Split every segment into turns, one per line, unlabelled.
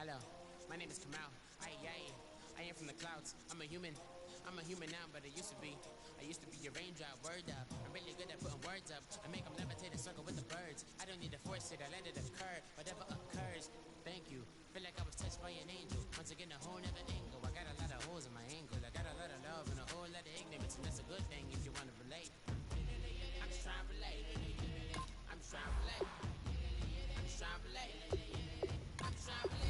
Hello, my name is Kamal. I am from the clouds. I'm a human now, but I used to be a raindrop, word up. I'm really good at putting words up. I make them levitate and circle with the birds. I don't need to force it, I let it occur. Whatever occurs, thank you. Feel like I was touched by an angel. Once again, a whole nother angle. I got a lot of holes in my angle. I got a lot of love and a whole lot of ignorance, and that's a good thing if you want to relate. I'm just trying to relate. I'm just trying to relate. I'm just trying to relate. I'm just trying to relate.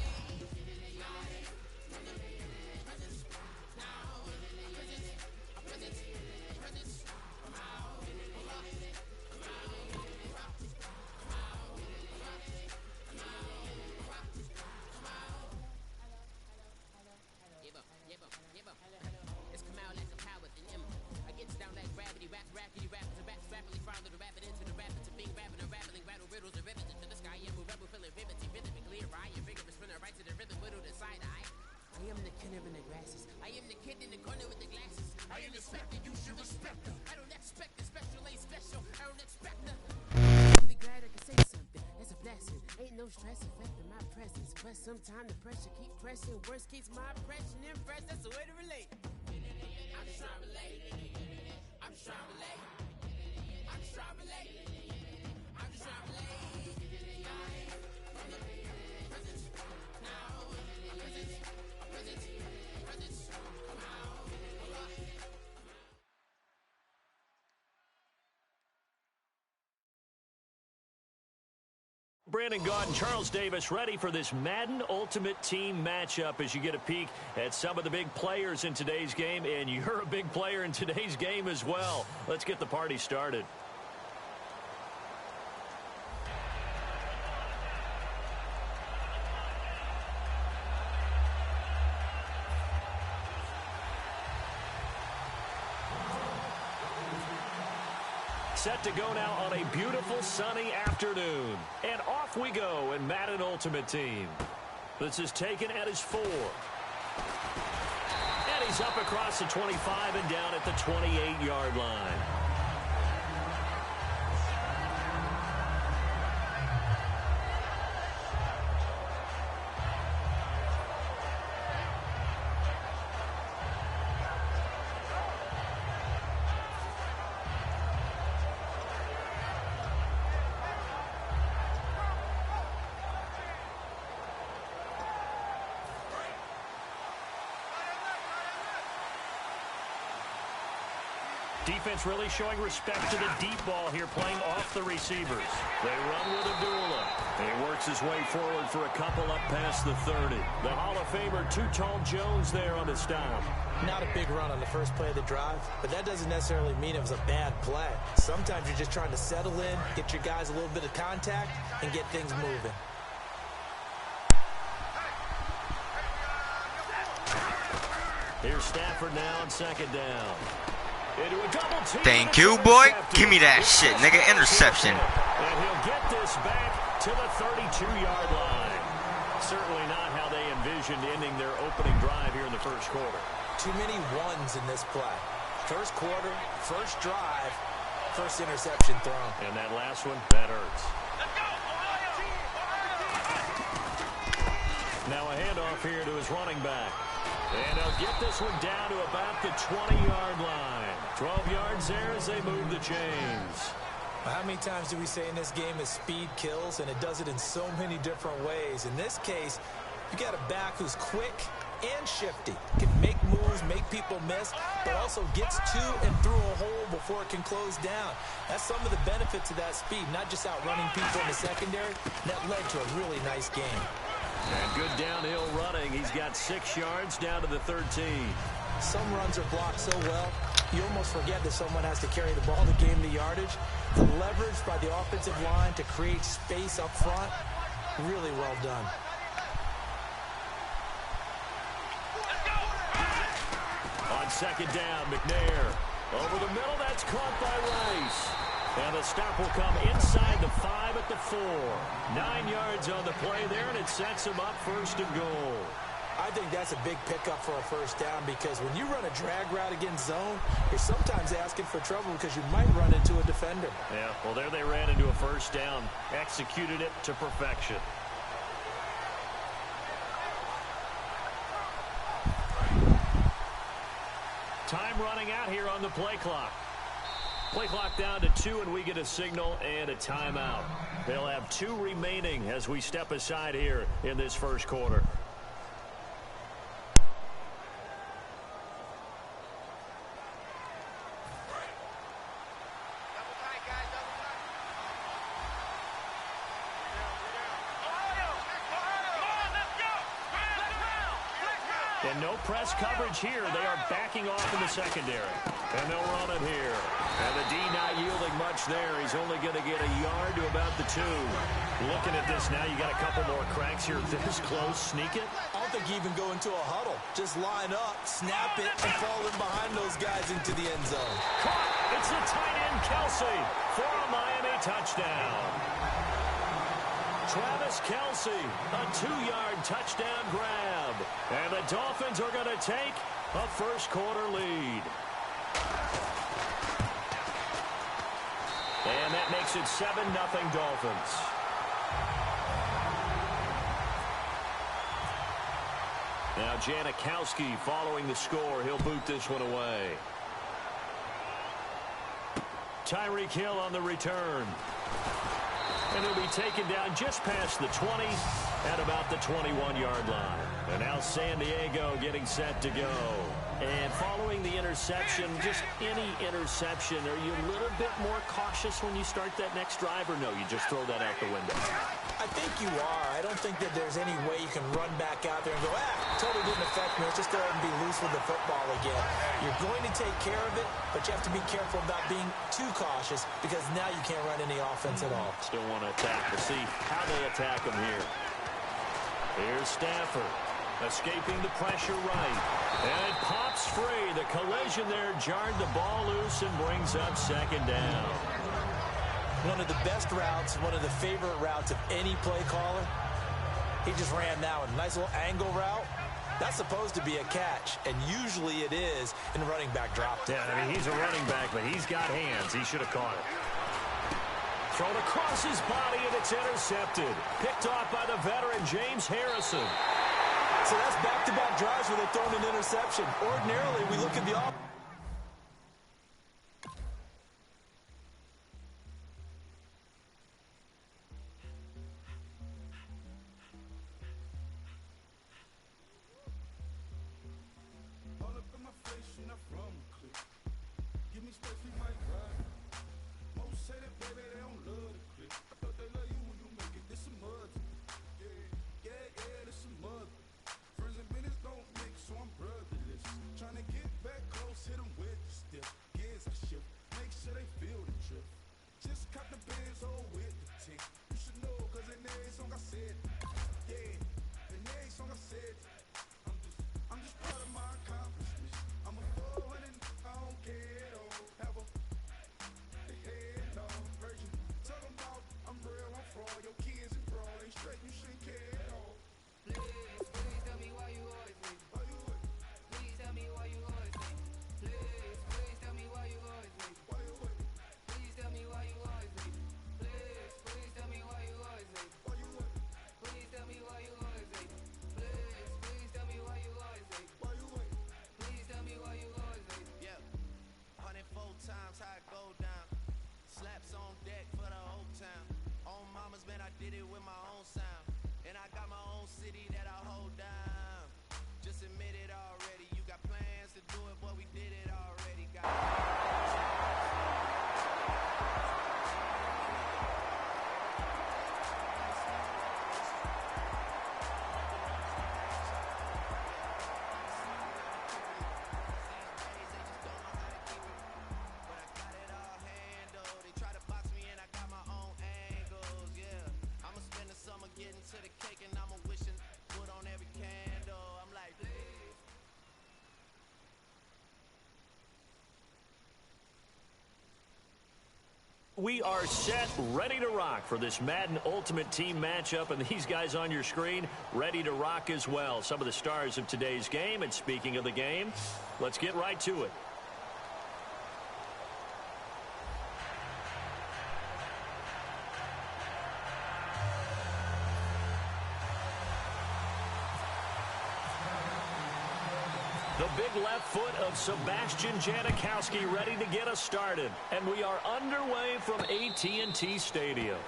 It's come out like a power with an M. I get down like gravity, rackety, rappers and raps rapidly follow the rapid into the rapids of being rapping and rattling, rattle riddles and rivets into the sky. I'm a rebel, feeling vividly, clear eye, and vigorous, spinning right to the rhythm, whittled inside eye. I am the killer in the grasses. I am the kid in the corner with the glasses. I am the specter, you should respect her. I don't expect the special, ain't special. I don't expect her. I'm really glad I can say something. It's a blessing. Ain't no stress affecting my presence. But sometimes the pressure keep pressing. Worst keeps my impression impressed. That's the way to relate. I'm just trying to relate. I'm just trying to relate. I'm just trying to relate. I'm just trying to relate.
Brandon Gaudin and Charles Davis ready for this Madden Ultimate Team matchup as you get a peek at some of the big players in today's game, and you're a big player in today's game as well. Let's get the party started. Set to go now on a beautiful sunny afternoon. And off we go in Madden Ultimate Team. This is taken at his 4. And he's up across the 25 and down at the 28-yard line. Defense really showing respect to the deep ball here, playing off the receivers. They run with Abdullah. He works his way forward for a couple up past the 30. The Hall of Famer, Too Tall Jones there on the stop.
Not a big run on the first play of the drive, but that doesn't necessarily mean it was a bad play. Sometimes you're just trying to settle in, get your guys a little bit of contact, and get things moving.
Here's Stafford now on second down.
Thank you, boy. Give me that shit, nigga. Interception.
And he'll get this back to the 32-yard line. Certainly not how they envisioned ending their opening drive here in the first quarter.
Too many ones in this play. First quarter, first drive, first interception thrown.
And that last one, that hurts. Now a handoff here to his running back. And he'll get this one down to about the 20-yard line. 12 yards there as they move the chains.
How many times do we say in this game is speed kills, and it does it in so many different ways. In this case, you got a back who's quick and shifty. Can make moves, make people miss, but also gets to and through a hole before it can close down. That's some of the benefits of that speed, not just outrunning people in the secondary. That led to a really nice game.
And good downhill running. He's got 6 yards down to the 13.
Some runs are blocked so well, you almost forget that someone has to carry the ball to gain the yardage. The leverage by the offensive line to create space up front, really well done.
On second down, McNair. Over the middle, that's caught by Rice. And the stop will come inside the 5 at the 4. 9 yards on the play there, and it sets him up first and goal.
I think that's a big pickup for a first down, because when you run a drag route against zone, you're sometimes asking for trouble because you might run into a defender.
Yeah, well, there they ran into a first down. Executed it to perfection. running out here on the play clock. Play clock down to 2, and we get a signal and a timeout. They'll have 2 remaining as we step aside here in this first quarter. And no press coverage here. They are backing off in the secondary. And they'll run it here. And the D not yielding much there. He's only going to get a yard to about the 2. Looking at this now, you got a couple more cracks here this close. Sneak it.
I don't think you even go into a huddle. Just line up, snap it, and fall in behind those guys into the end zone.
Caught. It's the tight end, Kelce, for a Miami touchdown. Travis Kelce, a 2-yard touchdown grab. And the Dolphins are going to take a first quarter lead. And that makes it 7-0 Dolphins. Now Janikowski following the score. He'll boot this one away. Tyreek Hill on the return. And he'll be taken down just past the 20 at about the 21-yard line. And now San Diego getting set to go. And following the interception, just any interception, are you a little bit more cautious when you start that next drive, or no, you just throw that out the window?
I think you are. I don't think that there's any way you can run back out there and go, totally didn't affect me. Let's just go ahead and be loose with the football again. You're going to take care of it, but you have to be careful about being too cautious because now you can't run any offense at all.
Still want to attack. We'll see how they attack him here. Here's Stafford. Escaping the pressure right. And it pops free. The collision there jarred the ball loose and brings up second down.
One of the best routes, one of the favorite routes of any play caller. He just ran that one. Nice little angle route. That's supposed to be a catch, and usually it is in the running back drop.
Yeah, I mean, he's a running back, but he's got hands. He should have caught it. Thrown across his body, and it's intercepted. Picked off by the veteran, James Harrison.
So that's back-to-back drives where they're throwing an interception. Ordinarily, we look at the offense.
We are set, ready to rock for this Madden Ultimate Team matchup, and these guys on your screen ready to rock as well. Some of the stars of today's game, and speaking of the game, let's get right to it. The big left foot of Sebastian Janikowski ready to get us started. And we are underway from AT&T Stadium.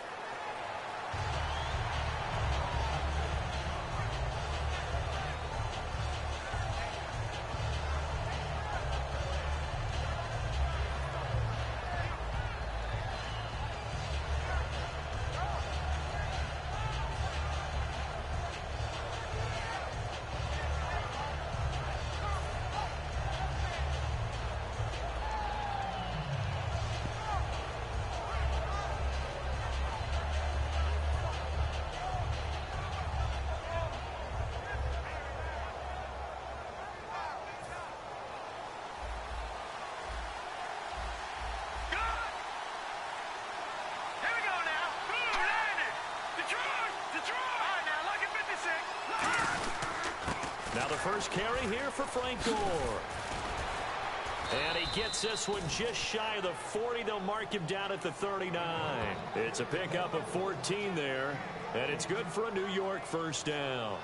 Now the first carry here for Frank Gore. And he gets this one just shy of the 40. They'll mark him down at the 39. It's a pickup of 14 there. And it's good for a New York first down.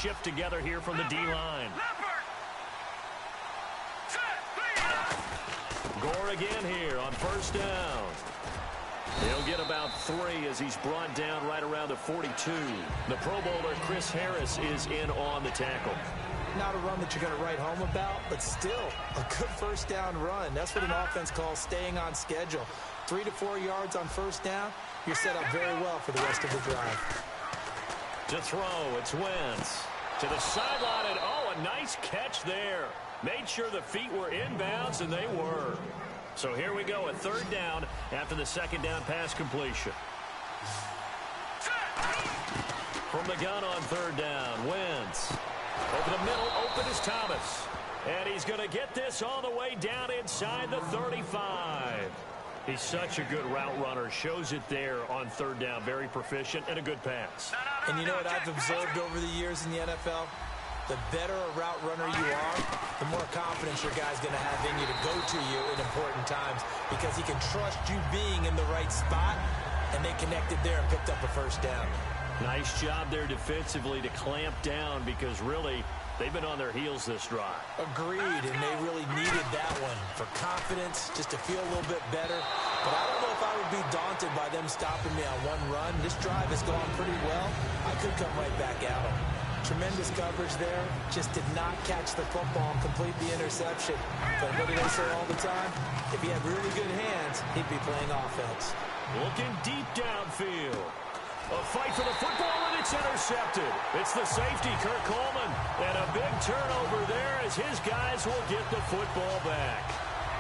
Shift together here from the D-line. Gore again here on first down. He'll get about 3 as he's brought down right around the 42. The Pro Bowler Chris Harris is in on the tackle.
Not a run that you're going to write home about, but still a good first down run. That's what an offense calls staying on schedule. 3 to 4 yards on first down, you're set up very well for the rest of the drive.
To throw, it's Wentz. To the sideline, and oh, a nice catch there. Made sure the feet were inbounds, and they were. So here we go, a third down after the second down pass completion. From the gun on third down, Wentz. Over the middle, open is Thomas. And he's going to get this all the way down inside the 35. He's such a good route runner. Shows it there on third down. Very proficient and a good pass.
And you know what I've observed over the years in the NFL? The better a route runner you are, the more confidence your guy's going to have in you to go to you in important times because he can trust you being in the right spot, and they connected there and picked up a first down.
Nice job there defensively to clamp down because really they've been on their heels this drive.
Agreed, and they really needed that one for confidence, just to feel a little bit better. But I don't know if I would be daunted by them stopping me on one run. This drive has gone pretty well. I could come right back at them. Tremendous coverage there. Just did not catch the football and complete the interception. But what do they say all the time? If he had really good hands, he'd be playing offense.
Looking deep downfield. A fight for the football, and it's intercepted. It's the safety, Kurt Coleman. And a big turnover there as his guys will get the football back.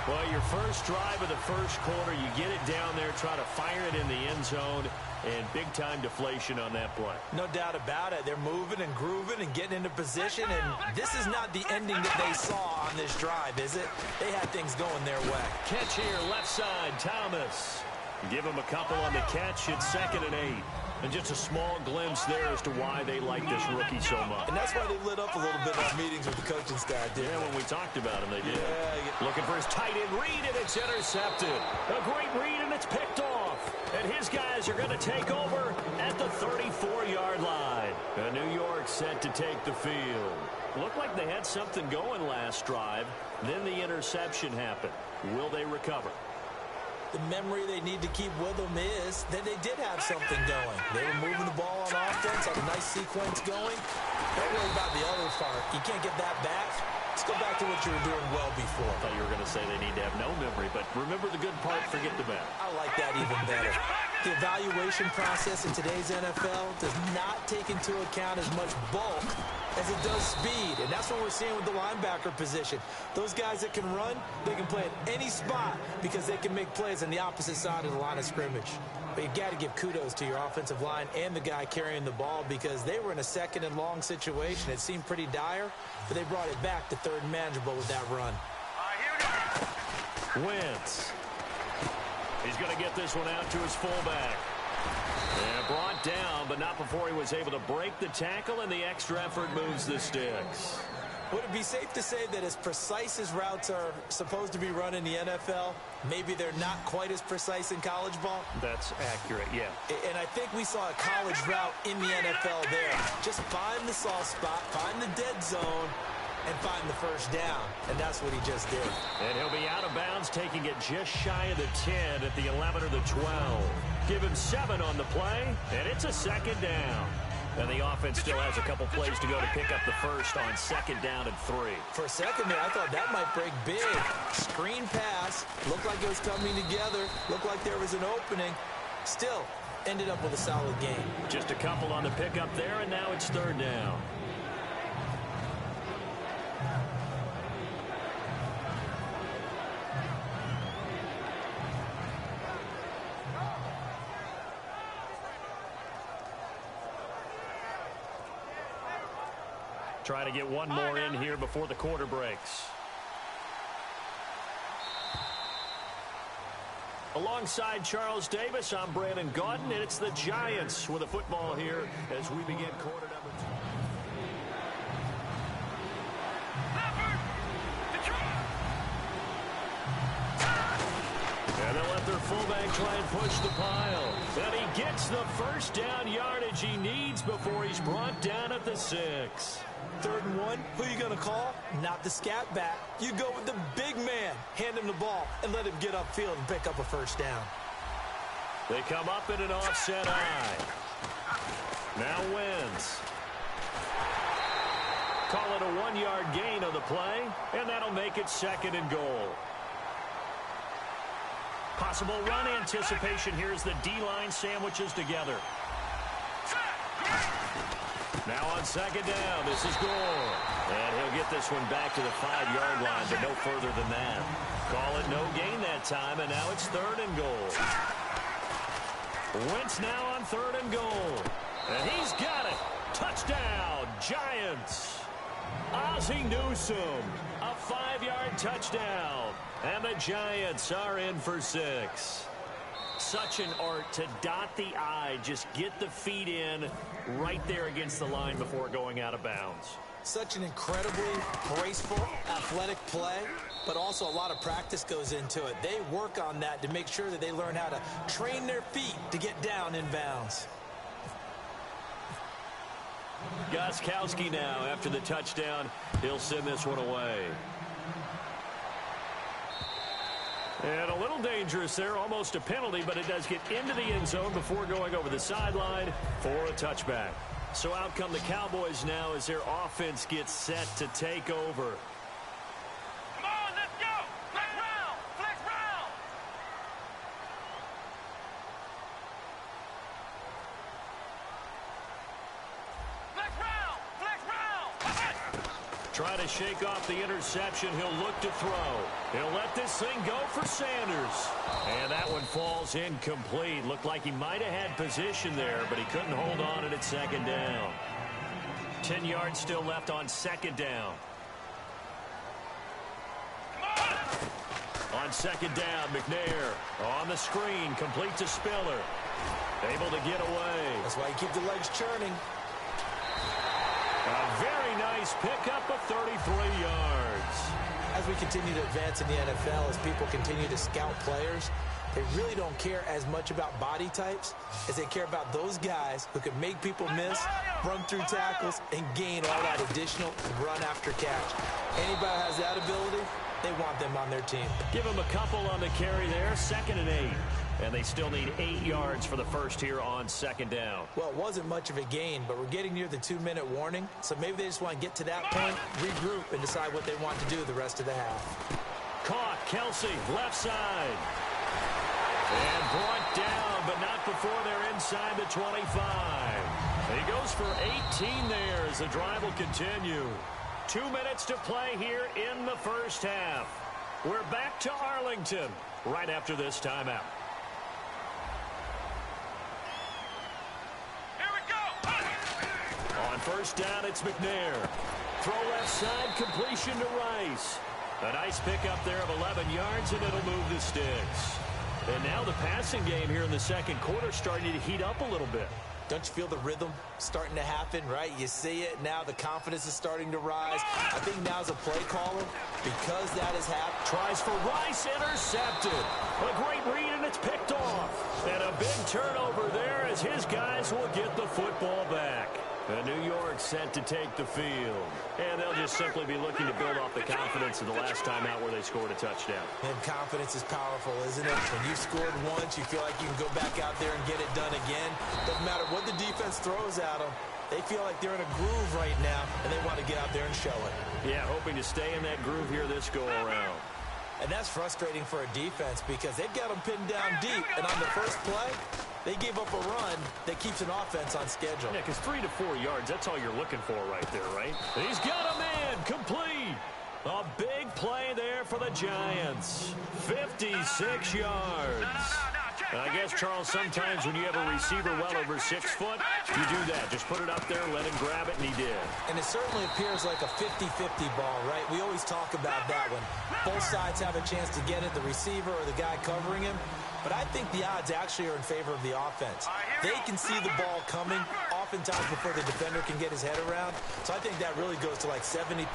Well, your first drive of the first quarter, you get it down there, try to fire it in the end zone, and big-time deflation on that play.
No doubt about it. They're moving and grooving and getting into position, and this is not the ending that they saw on this drive, is it? They had things going their way.
Catch here, left side, Thomas. Give him a couple on the catch. It's 2nd and 8. And just a small glimpse there as to why they like this rookie so much.
And that's why they lit up a little bit on meetings with the coaching staff, didn't they?
When we talked about him, they did.
Yeah.
Looking for his tight end read, and it's intercepted. A great read, and it's picked off. And his guys are going to take over at the 34-yard line. And New York set to take the field. Looked like they had something going last drive. Then the interception happened. Will they recover?
The memory they need to keep with them is that they did have something going. They were moving the ball on offense, had a nice sequence going. Don't worry about the other part. You can't get that back. Let's go back to what you were doing well before.
I thought you were going to say they need to have no memory, but remember the good part, forget the bad.
I like that even better. The evaluation process in today's NFL does not take into account as much bulk as it does speed, and that's what we're seeing with the linebacker position. Those guys that can run, they can play at any spot because they can make plays on the opposite side of the line of scrimmage. But you got to give kudos to your offensive line and the guy carrying the ball because they were in a 2nd and long situation. It seemed pretty dire, but they brought it back to 3rd and manageable with that run.
Wentz. He's going to get this one out to his fullback. And brought down, but not before he was able to break the tackle, and the extra effort moves the sticks.
Would it be safe to say that as precise as routes are supposed to be run in the NFL, maybe they're not quite as precise in college ball?
That's accurate, yeah.
And I think we saw a college route in the NFL there. Just find the soft spot, find the dead zone, and find the first down. And that's what he just did.
And he'll be out of bounds, taking it just shy of the 10 at the 11 or the 12. Give him 7 on the play, and it's a second down. And the offense still has a couple plays to go to pick up the first on second down and 3.
For a second there, I thought that might break big. Screen pass, looked like it was coming together, looked like there was an opening. Still, ended up with a solid game.
Just a couple on the pickup there, and now it's third down. Try to get one more in here before the quarter breaks. Alongside Charles Davis, I'm Brandon Gaudin, and it's the Giants with a football here as we begin quarter number 2. And they'll let their fullback try and push the pile. And he gets the first down yardage he needs before he's brought down at the 6.
3rd and 1, who are you going to call? Not the scat back. You go with the big man. Hand him the ball and let him get upfield and pick up a first down.
They come up in an offset eye. Now Wentz. Call it a 1-yard gain on the play, and that'll make it 2nd and goal. Possible run anticipation here as the D-line sandwiches together. Now on 2nd down, this is Gore. And he'll get this one back to the 5-yard line, but no further than that. Call it no gain that time, and now it's 3rd and goal. Wentz now on 3rd and goal. And he's got it. Touchdown, Giants. Ozzie Newsome, a 5-yard touchdown. And the Giants are in for 6. Such an art to dot the I, just get the feet in right there against the line before going out of bounds.
Such an incredibly graceful, athletic play, but also a lot of practice goes into it. They work on that to make sure that they learn how to train their feet to get down in bounds.
Gostkowski now after the touchdown. He'll send this one away. And a little dangerous there, almost a penalty, but it does get into the end zone before going over the sideline for a touchback. So out come the Cowboys now as their offense gets set to take over.
Come on, let's go! Flex round! Flex round! Flex round! Flex round!
Try to shake off the interception. He'll look to throw. He'll let this thing go for Sanders. And that one falls incomplete. Looked like he might have had position there, but he couldn't hold on it at 2nd down. 10 yards still left on 2nd down. On 2nd down, McNair on the screen, complete to Spiller. Able to get away.
That's why you keep the legs churning.
A very nice pickup of 33 yards.
As we continue to advance in the NFL, as people continue to scout players, they really don't care as much about body types as they care about those guys who can make people miss, run through tackles, and gain all that additional run after catch. Anybody who has that ability, they want them on their team.
Give them a couple on the carry there, 2nd and 8. And they still need 8 yards for the first here on 2nd down.
Well, it wasn't much of a gain, but we're getting near the 2-minute warning. So maybe they just want to get to that point, regroup, and decide what they want to do the rest of the half.
Caught, Kelsey, left side. And brought down, but not before they're inside the 25. He goes for 18 there as the drive will continue. 2 minutes to play here in the first half. We're back to Arlington right after this timeout. On 1st down, it's McNair. Throw left side, completion to Rice. A nice pickup there of 11 yards, and it'll move the sticks. And now the passing game here in the 2nd quarter starting to heat up a little bit.
Don't you feel the rhythm starting to happen, right? You see it now. The confidence is starting to rise. I think now as a play caller, because that has happened.
Tries for Rice, intercepted. A great read, and it's picked off. And a big turnover there as his guys will get the football back. And New York set to take the field. And they'll just simply be looking to build off the confidence of the last time out where they scored a touchdown.
And confidence is powerful, isn't it? When you scored once, you feel like you can go back out there and get it done again. Doesn't matter what the defense throws at them. They feel like they're in a groove right now, and they want to get out there and show it.
Yeah, hoping to stay in that groove here this go-around.
And that's frustrating for a defense because they've got them pinned down deep. And on the first play, they gave up a run that keeps an offense on schedule.
Yeah, because 3 to 4 yards, that's all you're looking for right there, right? He's got a man complete. A big play there for the Giants. 56 yards. And I guess, Charles, sometimes when you have a receiver well over 6 foot, you do that. Just put it up there, let him grab it, and he did.
And it certainly appears like a 50-50 ball, right? We always talk about that when both sides have a chance to get it, the receiver or the guy covering him. But I think the odds actually are in favor of the offense. They can see the ball coming oftentimes before the defender can get his head around. So I think that really goes to like 70-30,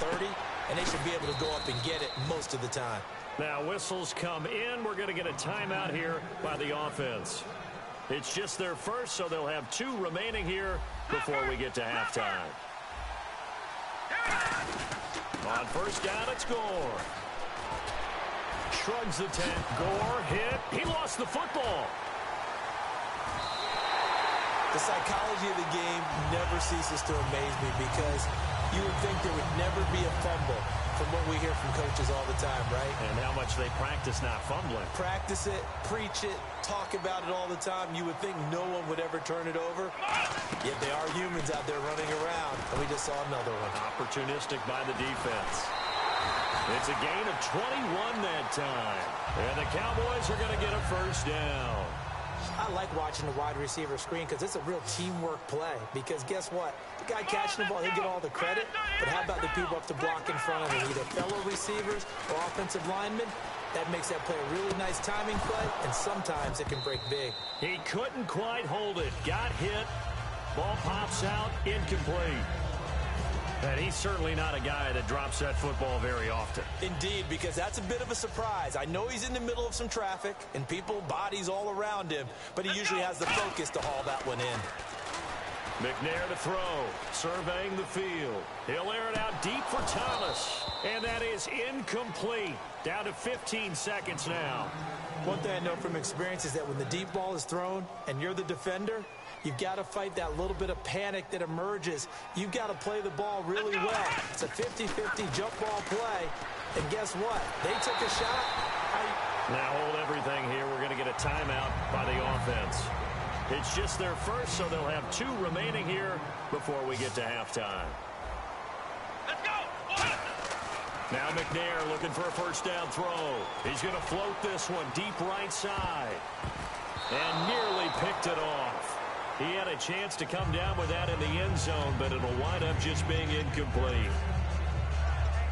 and they should be able to go up and get it most of the time.
Now whistles come in. We're going to get a timeout here by the offense. It's just their first, so they'll have 2 remaining here before we get to halftime. On first down, it's Gore. Shrugs the tent. Gore hit. He lost the football.
The psychology of the game never ceases to amaze me because you would think there would never be a fumble from what we hear from coaches all the time, right?
And how much they practice not fumbling.
Practice it, preach it, talk about it all the time. You would think no one would ever turn it over. Yet they are humans out there running around, and we just saw another one.
Opportunistic by the defense. It's a gain of 21 that time. And the Cowboys are going to get a first down.
I like watching the wide receiver screen because it's a real teamwork play. Because guess what? The guy catching the ball, he'll get all the credit. But how about the people up to block in front of him? Either fellow receivers or offensive linemen. That makes that play a really nice timing play, and sometimes it can break big.
He couldn't quite hold it. Got hit. Ball pops out. Incomplete. And he's certainly not a guy that drops that football very often.
Indeed, because that's a bit of a surprise. I know he's in the middle of some traffic and people, bodies all around him, but he usually has the focus to haul that one in.
McNair to throw, surveying the field. He'll air it out deep for Thomas, and that is incomplete. Down to 15 seconds now.
One thing I know from experience is that when the deep ball is thrown and you're the defender, you've got to fight that little bit of panic that emerges. You've got to play the ball really well. It's a 50-50 jump ball play. And guess what? They took a shot.
Now hold everything here. We're going to get a timeout by the offense. It's just their first, so they'll have 2 remaining here before we get to halftime.
Let's go.
Now McNair looking for a first down throw. He's going to float this one deep right side. And nearly picked it off. He had a chance to come down with that in the end zone, but it'll wind up just being incomplete.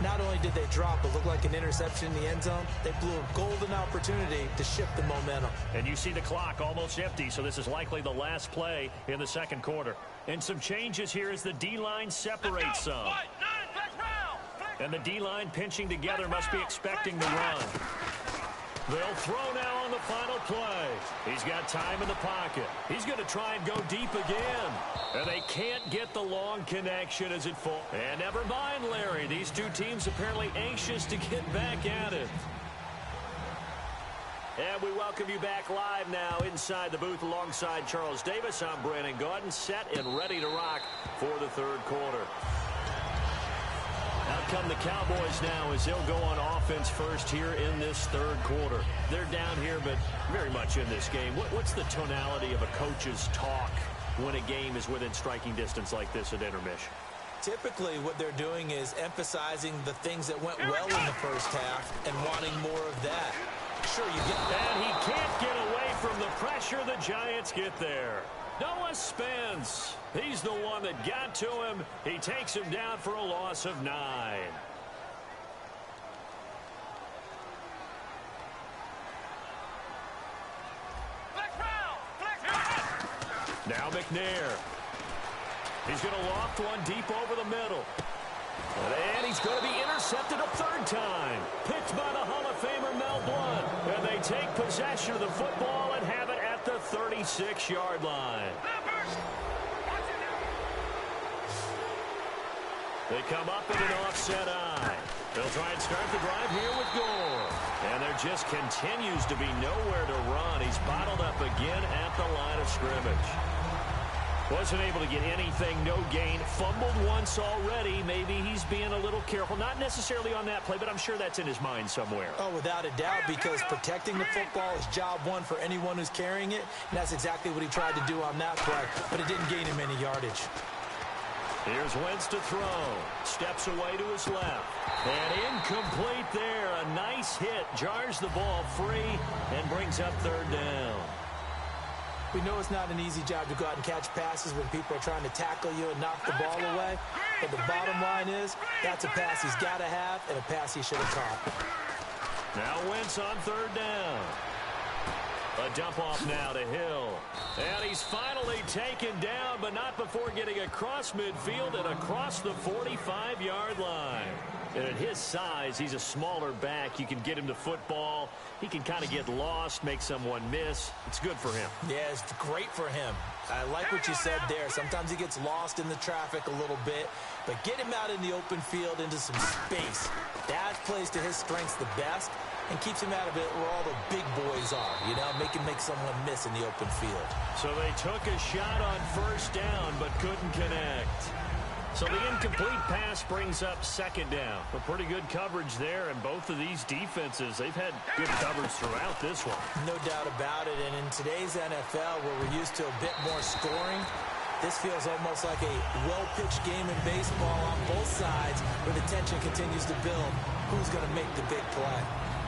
Not only did they drop what looked like an interception in the end zone, they blew a golden opportunity to shift the momentum.
And you see the clock almost empty, so this is likely the last play in the second quarter. And some changes here as the D-line separates some. And the D-line pinching together must be expecting the run. They'll throw now on the final play. He's got time in the pocket. He's going to try and go deep again. And they can't get the long connection as it falls. And never mind, Larry. These two teams apparently anxious to get back at it. And we welcome you back live now inside the booth alongside Charles Davis. I'm Brandon Gaudin, set and ready to rock for the third quarter. Out come the Cowboys now as they'll go on offense first here in this third quarter. They're down here, but very much in this game. What's the tonality of a coach's talk when a game is within striking distance like this at intermission?
Typically, what they're doing is emphasizing the things that went well in the first half and wanting more of that. Sure, you get that.
And he can't get away from the pressure. The Giants get there. Noah Spence. He's the one that got to him. He takes him down for a loss of 9. Now McNair. He's going to loft one deep over the middle. And he's going to be intercepted a third time. Picked by the Hall of Famer Mel Blount. And they take possession of the football and have it at the 36-yard line. They come up in an offset eye. They'll try and start the drive here with Gore. And there just continues to be nowhere to run. He's bottled up again at the line of scrimmage. Wasn't able to get anything, no gain. Fumbled once already. Maybe he's being a little careful. Not necessarily on that play, but I'm sure that's in his mind somewhere.
Oh, without a doubt, because protecting the football is job one for anyone who's carrying it. And that's exactly what he tried to do on that play, but it didn't gain him any yardage.
Here's Wentz to throw. Steps away to his left. And incomplete there. A nice hit. Jars the ball free and brings up third down.
We know it's not an easy job to go out and catch passes when people are trying to tackle you and knock the ball away. But the bottom line is, that's a pass he's got to have and a pass he should have caught.
Now Wentz on third down. A dump off now to Hill. And he's finally taken down, but not before getting across midfield and across the 45-yard line. And at his size, he's a smaller back. You can get him the football. He can kind of get lost, make someone miss. It's good for him.
Yeah, it's great for him. I like what you said there. Sometimes he gets lost in the traffic a little bit, but get him out in the open field into some space. That plays to his strengths the best and keeps him out of it where all the big boys are, you know, make someone miss in the open field.
So they took a shot on first down, but couldn't connect. So the incomplete pass brings up second down. A pretty good coverage there, and both of these defenses, they've had good coverage throughout this one.
No doubt about it, and in today's NFL, where we're used to a bit more scoring, this feels almost like a well-pitched game in baseball on both sides, where the tension continues to build. Who's going to make the big play?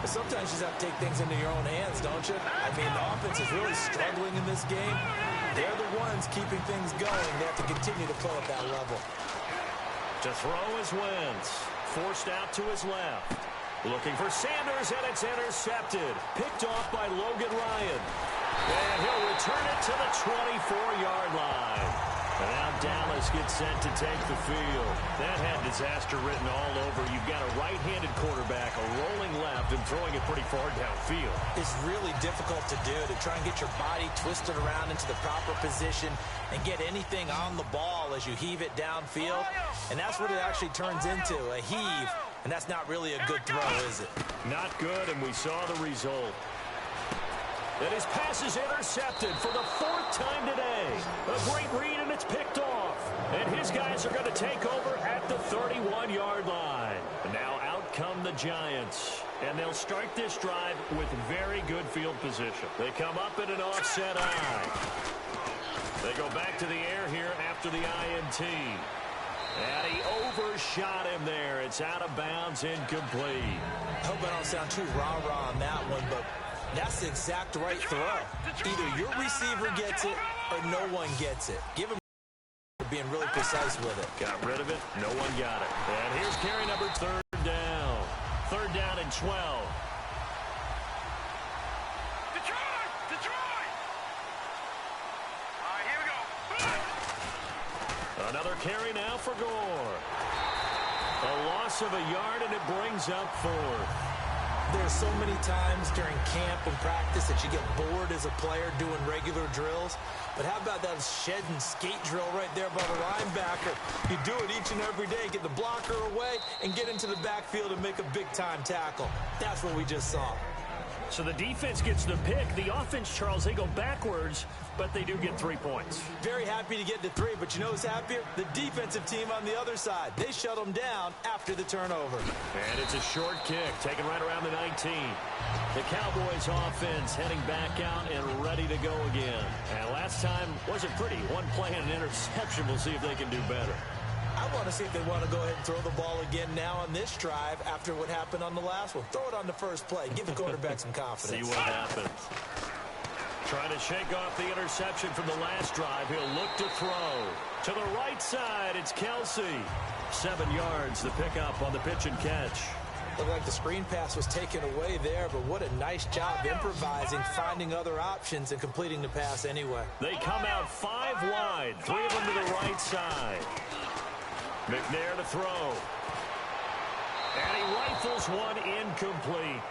But sometimes you just have to take things into your own hands, don't you? I mean, the offense is really struggling in this game. They're the ones keeping things going. They have to continue to play at that level.
To throw is Wentz. Forced out to his left. Looking for Sanders, and it's intercepted. Picked off by Logan Ryan. And he'll return it to the 24-yard line. And now Dallas gets sent to take the field. That had disaster written all over. You've got a right-handed quarterback, a rolling left, and throwing it pretty far downfield.
It's really difficult to do, to try and get your body twisted around into the proper position and get anything on the ball as you heave it downfield. And that's what it actually turns into, a heave. And that's not really a good throw, is it?
Not good, and we saw the result. And his pass is intercepted for the fourth time today. A great read, and it's picked off. And his guys are going to take over at the 31-yard line. And now out come the Giants. And they'll start this drive with very good field position. They come up in an offset eye. They go back to the air here after the INT. And he overshot him there. It's out of bounds, incomplete.
I hope I don't sound too rah-rah on that one, but that's the exact right throw. Either your receiver gets it or no one gets it. Give him being really precise with it.
Got rid of it. No one got it. And here's carry number third down. Third down and 12.
Detroit! Detroit! All right, here we go.
Another carry now for Gore. A loss of a yard, and it brings up fourth.
There's so many times during camp and practice that you get bored as a player doing regular drills. But how about that shed and skate drill right there by the linebacker? You do it each and every day, get the blocker away, and get into the backfield and make a big-time tackle. That's what we just saw.
So the defense gets the pick. The offense, Charles, they go backwards, but they do get 3 points.
Very happy to get the 3, but you know who's happier? The defensive team on the other side. They shut them down after the turnover.
And it's a short kick, taken right around the 19. The Cowboys offense heading back out and ready to go again. And last time wasn't pretty. One play and an interception. We'll see if they can do better.
I want to see if they want to go ahead and throw the ball again now on this drive after what happened on the last one. Throw it on the first play. Give the quarterback some confidence.
See what happens. Trying to shake off the interception from the last drive. He'll look to throw. To the right side, it's Kelsey. 7 yards, the pickup on the pitch and catch.
Looked like the screen pass was taken away there, but what a nice job improvising, finding other options, and completing the pass anyway.
They come out 5 wide, 3 of them to the right side. McNair to throw. And he rifles one incomplete.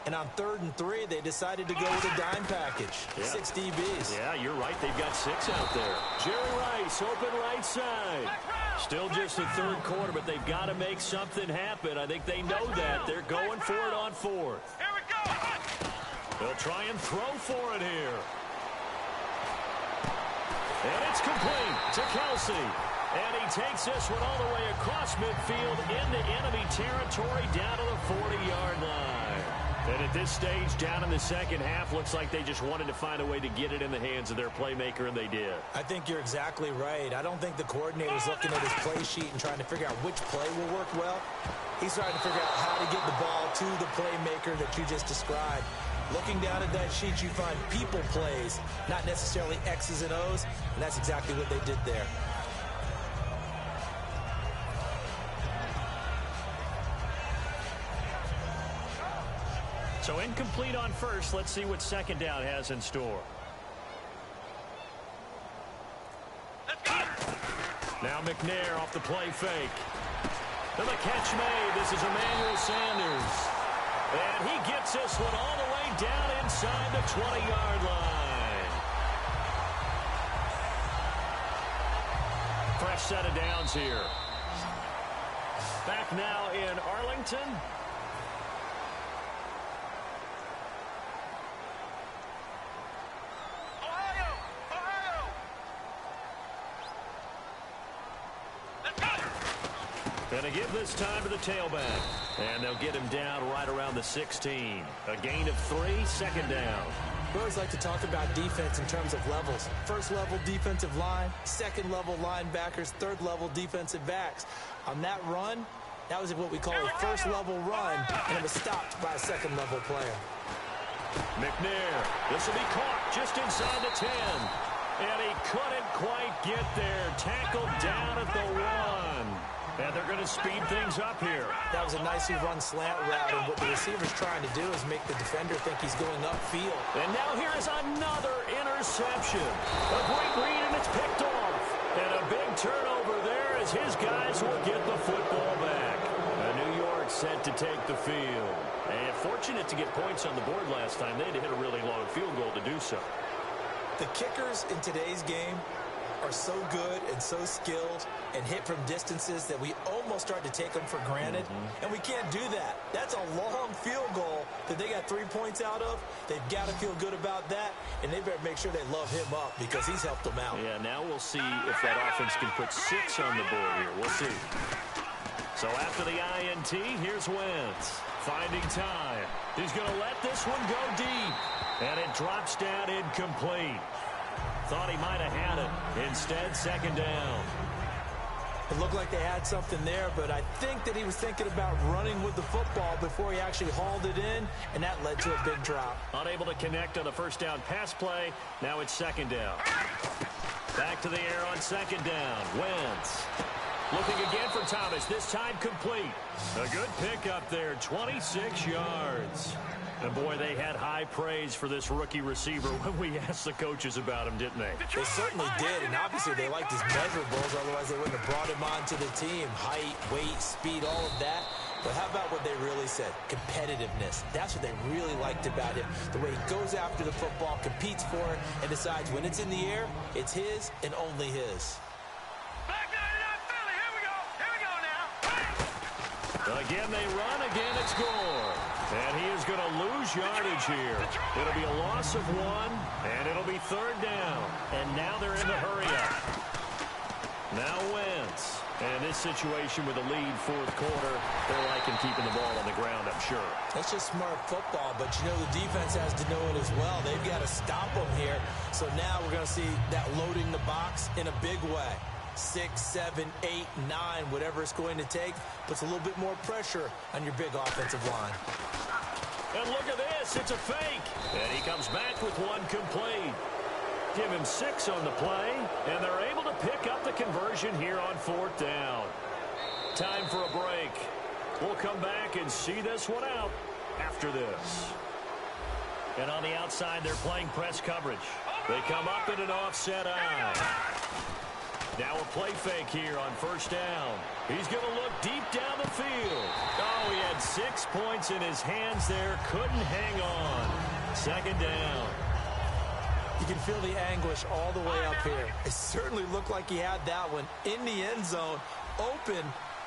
And on 3rd and 3, they decided to go with a dime package.
Yeah.
6 DBs.
Yeah, you're right. They've got 6 out there. Jerry Rice, open right side. Still just the 3rd quarter, but they've got to make something happen. I think they know that. They're going for it on 4th.
Here we go.
They'll try and throw for it here. And it's complete to Kelsey. And he takes this one all the way across midfield into enemy territory down to the 40-yard line. And at this stage, down in the second half, looks like they just wanted to find a way to get it in the hands of their playmaker, and they did.
I think you're exactly right. I don't think the coordinator's looking at his play sheet and trying to figure out which play will work well. He's trying to figure out how to get the ball to the playmaker that you just described. Looking down at that sheet, you find people plays, not necessarily X's and O's, and that's exactly what they did there.
So incomplete on first. Let's see what second down has in store.
Let's go.
Now McNair off the play fake. And the catch made. This is Emmanuel Sanders. And he gets this one all the way down inside the 20-yard line. Fresh set of downs here. Back now in Arlington. Going to give this time to the tailback. And they'll get him down right around the 16. A gain of 3, second down.
We always like to talk about defense in terms of levels. First level defensive line, second level linebackers, third level defensive backs. On that run, that was what we call a first level run, and it was stopped by a second level player.
McNair, this will be caught just inside the 10. And he couldn't quite get there. Tackled down at the 1. And they're going to speed things up here.
That was a nicely run slant route, and what the receiver's trying to do is make the defender think he's going upfield.
And now here is another interception. A great read, and it's picked off. And a big turnover there as his guys will get the football back. New York set to take the field. And fortunate to get points on the board last time. They had to hit a really long field goal to do so.
The kickers in today's game are so good and so skilled and hit from distances that we almost start to take them for granted. And we can't do that. That's a long field goal that they got 3 points out of. They've got to feel good about that, and they better make sure they love him up because he's helped them out.
Yeah, now we'll see if that offense can put 6 on the board here. We'll see. So after the INT, here's Wentz. Finding time. He's going to let this one go deep. And it drops down incomplete. Thought he might have had it. Instead, second down.
It looked like they had something there, but I think that he was thinking about running with the football before he actually hauled it in, and that led to a big drop.
Unable to connect on the first down pass play. Now it's second down. Back to the air on second down. Wentz. Looking again for Thomas. This time complete. A good pickup there. 26 yards. And, boy, they had high praise for this rookie receiver when we asked the coaches about him, didn't they?
They certainly did, and obviously they liked his measurables. Otherwise, they wouldn't have brought him onto the team. Height, weight, speed, all of that. But how about what they really said? Competitiveness. That's what they really liked about him. The way he goes after the football, competes for it, and decides when it's in the air, it's his and only his.
Back 99 Philly. Here we go. Here we go now.
Again, they run. Again, it's Gore. And he is going to lose yardage here. It'll be a loss of 1, and it'll be third down. And now they're in the hurry-up. Now Wentz. And this situation with a lead fourth quarter, they're liking keeping the ball on the ground, I'm sure.
That's just smart football, but you know the defense has to know it as well. They've got to stop them here. So now we're going to see that loading the box in a big way. 6, 7, 8, 9, whatever it's going to take, puts a little bit more pressure on your big offensive line.
And look at this, it's a fake. And he comes back with one complete. Give him 6 on the play, and they're able to pick up the conversion here on 4th down. Time for a break. We'll come back and see this one out after this. And on the outside, they're playing press coverage. They come up in an offset eye. Now a play fake here on 1st down. He's going to look deep down the field. Oh, he had 6 points in his hands there. Couldn't hang on. 2nd down.
You can feel the anguish all the way up here. It certainly looked like he had that one in the end zone, open,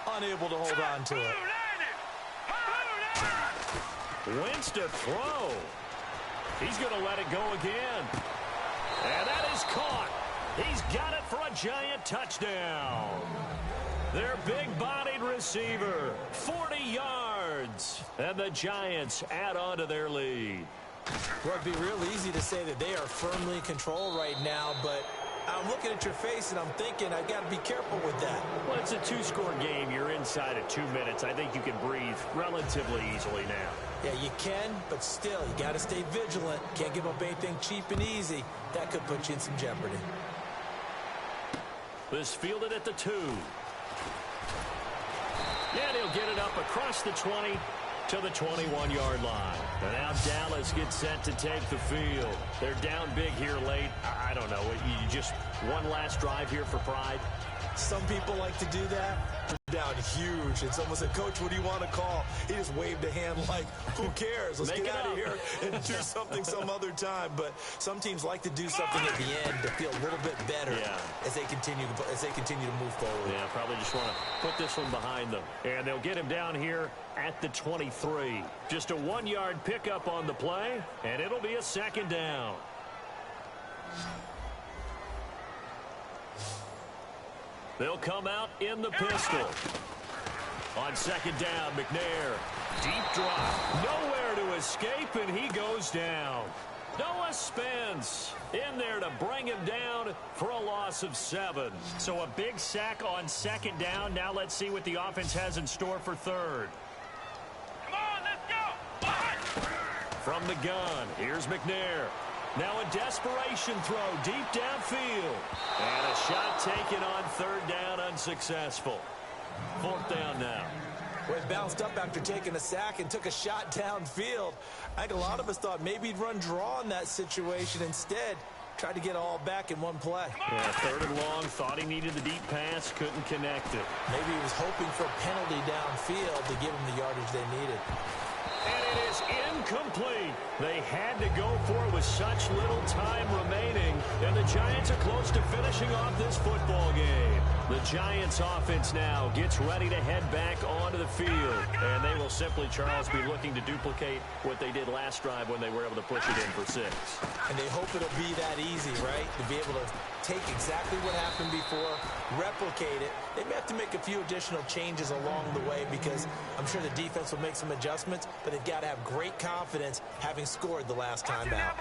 unable to hold on to it.
Wentz to throw. He's going to let it go again. And that is caught. He's got it for a Giant touchdown. Their big-bodied receiver, 40 yards. And the Giants add on to their lead.
Well, it'd be real easy to say that they are firmly in control right now, but I'm looking at your face and I'm thinking I've got to be careful with that.
Well, it's a 2-score game. You're inside of 2 minutes. I think you can breathe relatively easily now.
Yeah, you can, but still, you got to stay vigilant. Can't give up anything cheap and easy. That could put you in some jeopardy.
This fielded at the 2. And he'll get it up across the 20 to the 21-yard line. And now Dallas gets set to take the field. They're down big here late. I don't know. You just one last drive here for pride?
Some people like to do that. They're down huge. And someone said, Coach, what do you want to call? He just waved a hand like, who cares? Let's get out of here and do something some other time. But some teams like to do something at the end to feel a little bit better as they continue to move forward.
Yeah, probably just want to put this one behind them. And they'll get him down here at the 23. Just a 1-yard pickup on the play, and it'll be a 2nd down. They'll come out in the pistol. On 2nd down, McNair. Deep drop. Nowhere to escape, and he goes down. Noah Spence in there to bring him down for a loss of 7. So a big sack on 2nd down. Now let's see what the offense has in store for 3rd.
Come on, let's go.
From the gun, here's McNair. Now a desperation throw deep downfield. And a shot taken on 3rd down, unsuccessful. 4th down now.
Well, he bounced up after taking a sack and took a shot downfield. I think a lot of us thought maybe he'd run draw in that situation. Instead, tried to get it all back in one play.
Yeah, 3rd and long, thought he needed the deep pass, couldn't connect it.
Maybe he was hoping for a penalty downfield to give him the yardage they needed.
And it is incomplete. They had to go for it with such little time remaining. And the Giants are close to finishing off this football game. The Giants offense now gets ready to head back onto the field. And they will simply, Charles, be looking to duplicate what they did last drive when they were able to push it in for 6.
And they hope it'll be that easy, right? To be able to take exactly what happened before, replicate it. They may have to make a few additional changes along the way because I'm sure the defense will make some adjustments, but they've got to have great confidence having scored the last time out.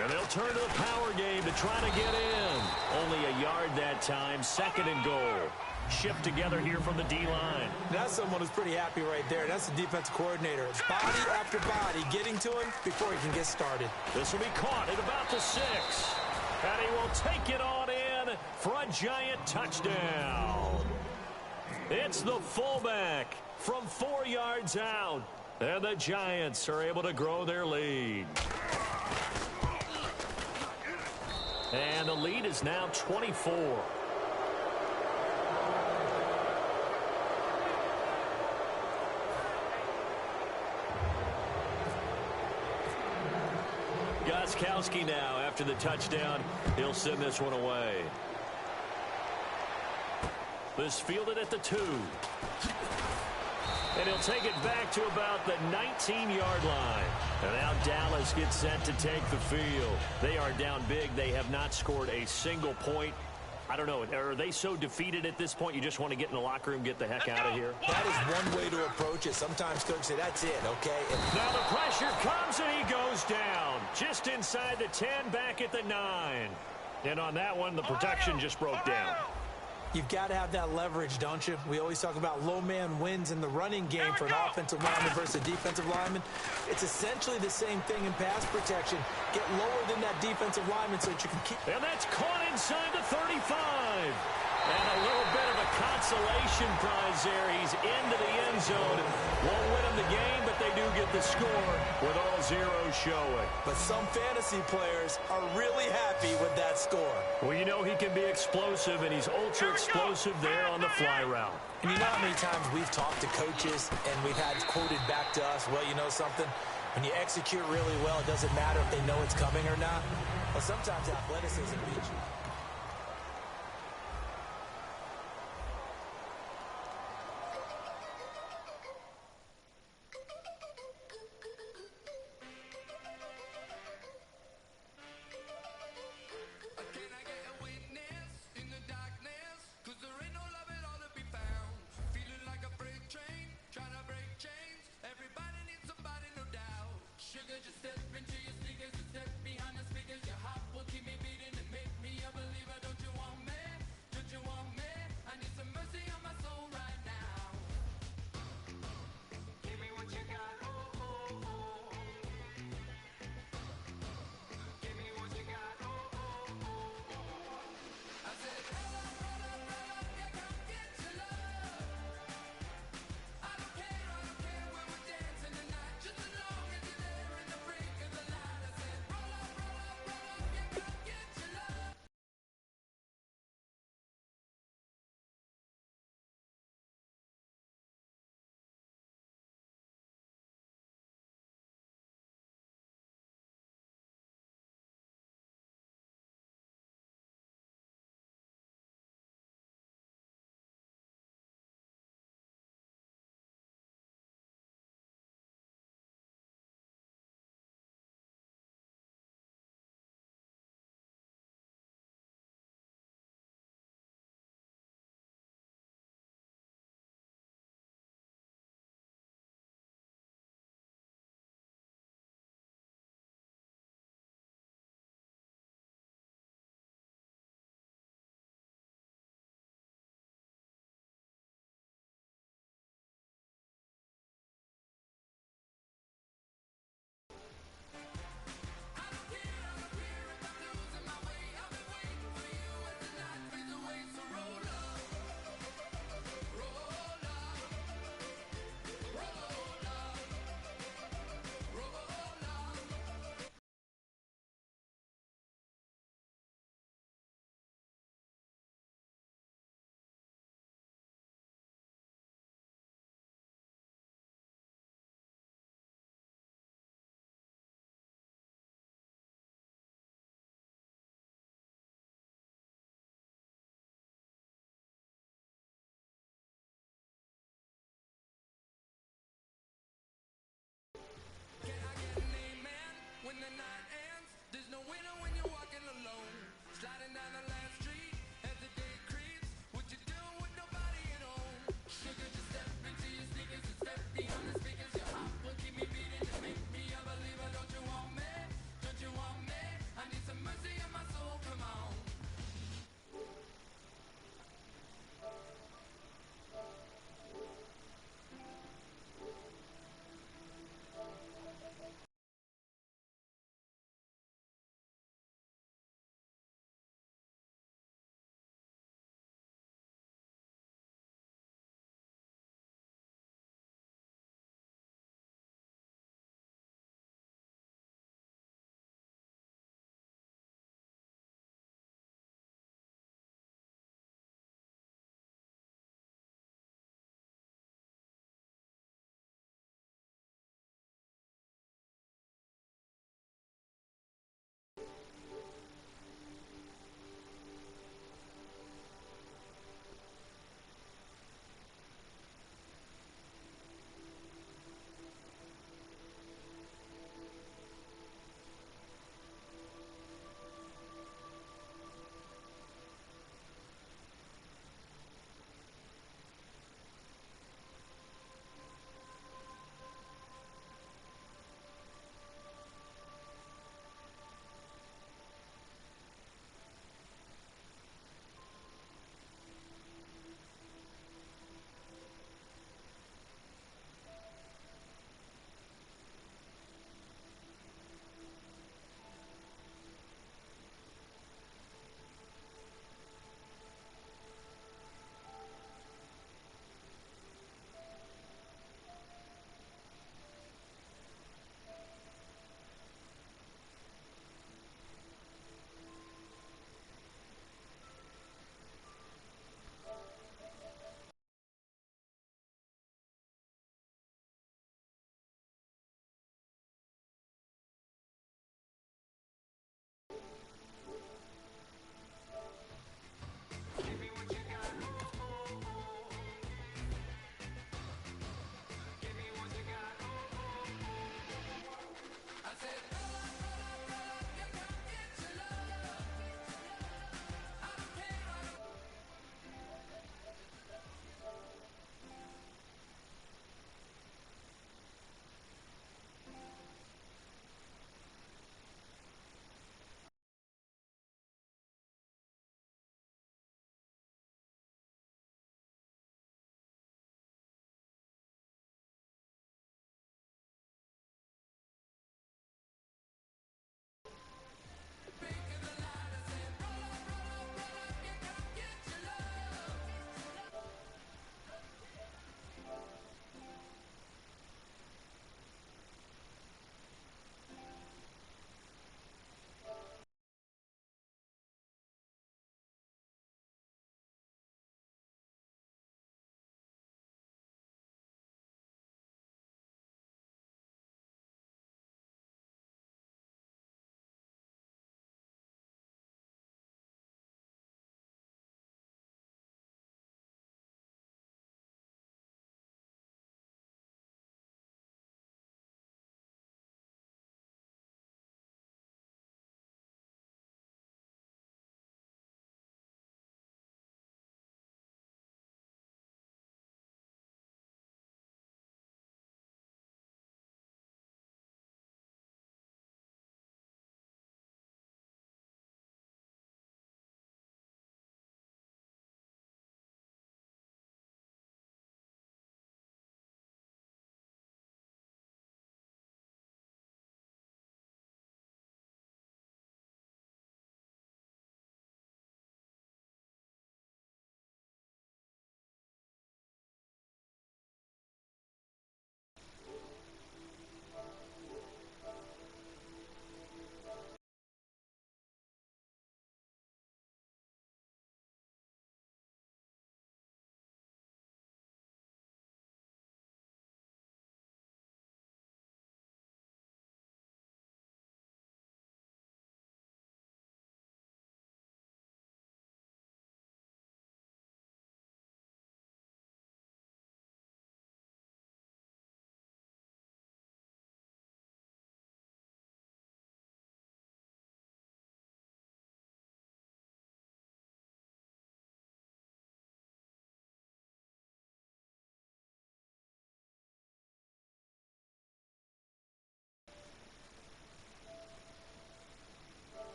And they'll turn to the power game to try to get in. Only a yard that time, 2nd and goal. Shift together here from the D-line.
That's someone who's pretty happy right there. That's the defensive coordinator. Body after body getting to him before he can get started.
This will be caught at about the 6. And he will take it on in for a Giant touchdown. It's the fullback from 4 yards out. And the Giants are able to grow their lead. And the lead is now 24. Gostkowski now after the touchdown. He'll send this one away. This fielded at the 2. And he'll take it back to about the 19-yard line. And now Dallas gets set to take the field. They are down big. They have not scored a single point I don't know. Are they so defeated at this point you just want to get in the locker room, get the heck out of here?
That is one way to approach it. Sometimes coaches say, that's it, okay?
Now the pressure comes and he goes down. Just inside the 10, back at the 9. And on that one, the protection just broke down.
You've got to have that leverage, don't you? We always talk about low man wins in the running game for an offensive lineman versus a defensive lineman. It's essentially the same thing in pass protection. Get lower than that defensive lineman so that you can keep...
And that's caught inside the 35. And a little bit of a consolation prize there. He's into the end zone. Won't win him the game, but they do get the score with all zeros showing.
But some fantasy players are really happy with that score.
Well, you know he can be explosive, and he's ultra explosive there on the fly route.
And you know how many times we've talked to coaches and we've had quoted back to us, well, you know something? When you execute really well, it doesn't matter if they know it's coming or not. Well, sometimes athleticism beats you.